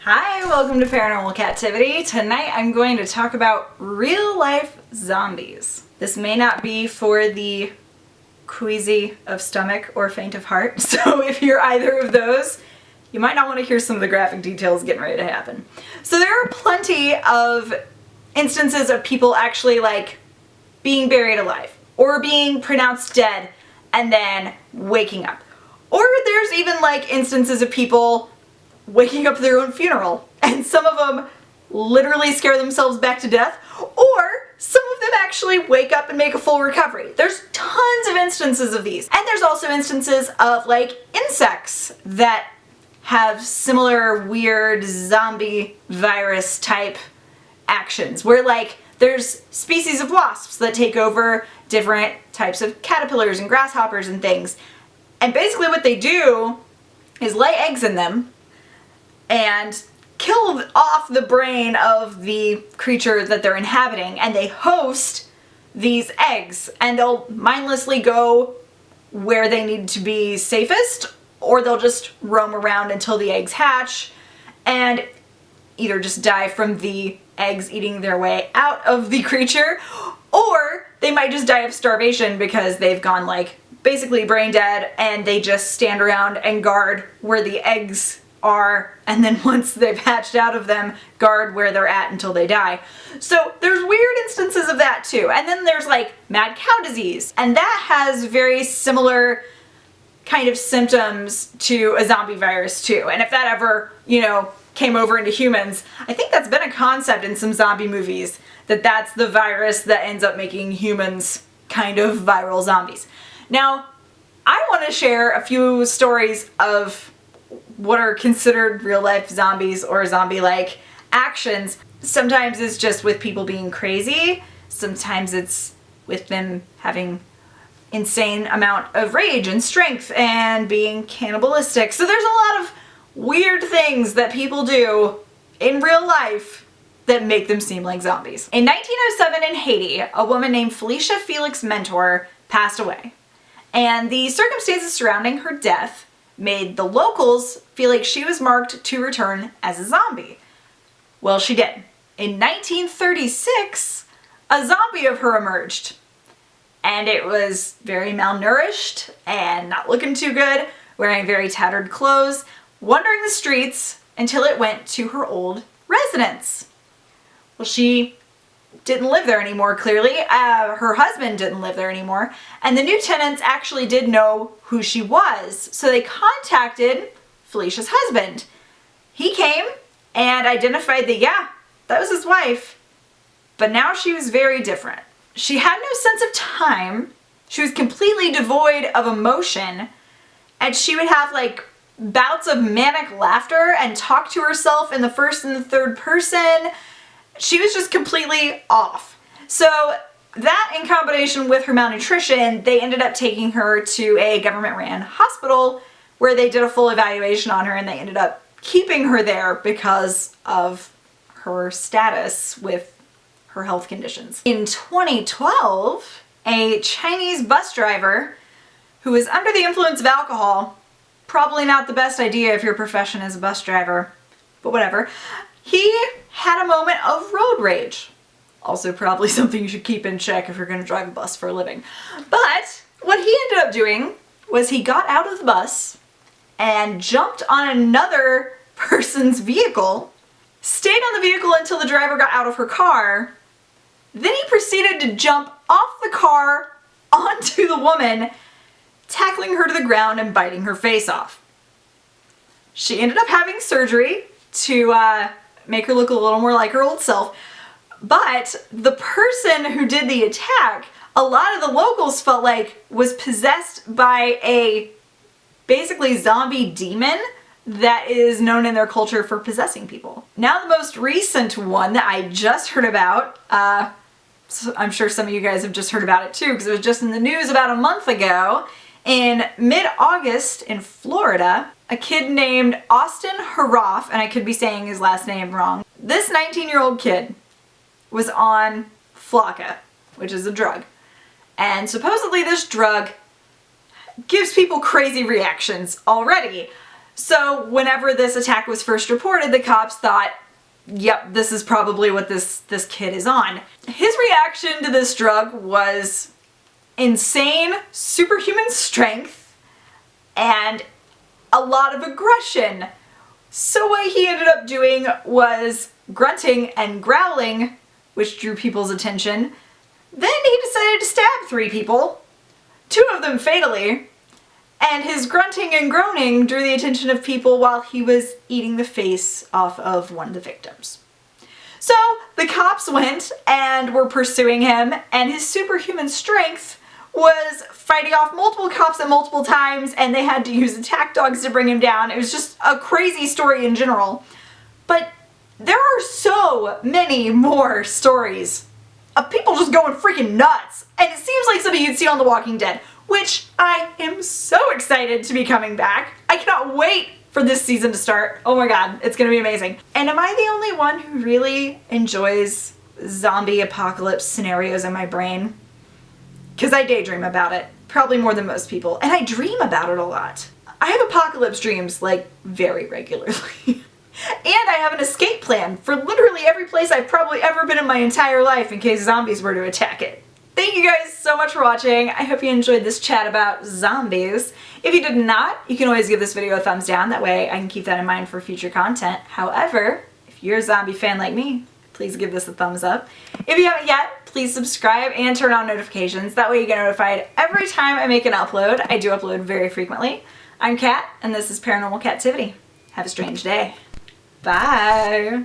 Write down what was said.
Hi, welcome to Paranormal Kativity. Tonight I'm going to talk about real-life zombies. This may not be for the queasy of stomach or faint of heart, so if you're either of those, you might not want to hear some of the graphic details getting ready to happen. So there are plenty of instances of people actually being buried alive or being pronounced dead and then waking up. Or there's even instances of people waking up at their own funeral, and some of them literally scare themselves back to death, or some of them actually wake up and make a full recovery. There's tons of instances of these. And there's also instances of insects that have similar weird zombie virus type actions, where there's species of wasps that take over different types of caterpillars and grasshoppers and things. And basically what they do is lay eggs in them and kill off the brain of the creature that they're inhabiting, and they host these eggs, and they'll mindlessly go where they need to be safest, or they'll just roam around until the eggs hatch and either just die from the eggs eating their way out of the creature, or they might just die of starvation because they've gone basically brain dead, and they just stand around and guard where the eggs are, and then once they've hatched out of them, guard where they're at until they die. So there's weird instances of that too. And then there's mad cow disease, and that has very similar kind of symptoms to a zombie virus too. And if that ever, came over into humans, I think that's been a concept in some zombie movies, that that's the virus that ends up making humans kind of viral zombies. Now, I want to share a few stories of what are considered real-life zombies or zombie-like actions. Sometimes it's just with people being crazy. Sometimes it's with them having insane amount of rage and strength and being cannibalistic. So there's a lot of weird things that people do in real life that make them seem like zombies. In 1907 in Haiti, a woman named Felicia Felix Mentor passed away. And the circumstances surrounding her death made the locals feel like she was marked to return as a zombie. Well, she did. In 1936, a zombie of her emerged. And it was very malnourished and not looking too good, wearing very tattered clothes, wandering the streets until it went to her old residence. Well, she didn't live there anymore, clearly. Her husband didn't live there anymore. And the new tenants actually did know who she was. So they contacted Felicia's husband. He came and identified that, yeah, that was his wife. But now she was very different. She had no sense of time. She was completely devoid of emotion. And she would have bouts of manic laughter and talk to herself in the first and the third person. She was just completely off. So that, in combination with her malnutrition, they ended up taking her to a government-ran hospital where they did a full evaluation on her, and they ended up keeping her there because of her status with her health conditions. In 2012, a Chinese bus driver who was under the influence of alcohol, probably not the best idea if your profession is a bus driver, but whatever, he had a moment of road rage. Also probably something you should keep in check if you're going to drive a bus for a living. But what he ended up doing was he got out of the bus and jumped on another person's vehicle, stayed on the vehicle until the driver got out of her car, then he proceeded to jump off the car onto the woman, tackling her to the ground and biting her face off. She ended up having surgery to make her look a little more like her old self. But the person who did the attack, a lot of the locals felt was possessed by a basically zombie demon that is known in their culture for possessing people. Now the most recent one that I just heard about, so I'm sure some of you guys have just heard about it too, because it was just in the news about a month ago. In mid-August in Florida, a kid named Austin Haroff, and I could be saying his last name wrong, this 19-year-old kid was on Flocka, which is a drug. And supposedly this drug gives people crazy reactions already. So whenever this attack was first reported, the cops thought, yep, this is probably what this kid is on. His reaction to this drug was insane, superhuman strength, and a lot of aggression. So what he ended up doing was grunting and growling, which drew people's attention. Then he decided to stab 3 people, 2 of them fatally, and his grunting and groaning drew the attention of people while he was eating the face off of one of the victims. So the cops went and were pursuing him, and his superhuman strength was fighting off multiple cops at multiple times, and they had to use attack dogs to bring him down. It was just a crazy story in general. But there are so many more stories of people just going freaking nuts, and it seems like something you'd see on The Walking Dead, which I am so excited to be coming back. I cannot wait for this season to start. Oh my god, it's gonna be amazing. And am I the only one who really enjoys zombie apocalypse scenarios in my brain? Because I daydream about it, probably more than most people, and I dream about it a lot. I have apocalypse dreams, like, very regularly. And I have an escape plan for literally every place I've probably ever been in my entire life in case zombies were to attack it. Thank you guys so much for watching. I hope you enjoyed this chat about zombies. If you did not, you can always give this video a thumbs down. That way I can keep that in mind for future content. However, if you're a zombie fan like me, please give this a thumbs up. If you haven't yet, please subscribe and turn on notifications. That way you get notified every time I make an upload. I do upload very frequently. I'm Kat, and this is Paranormal Kativity. Have a strange day. Bye!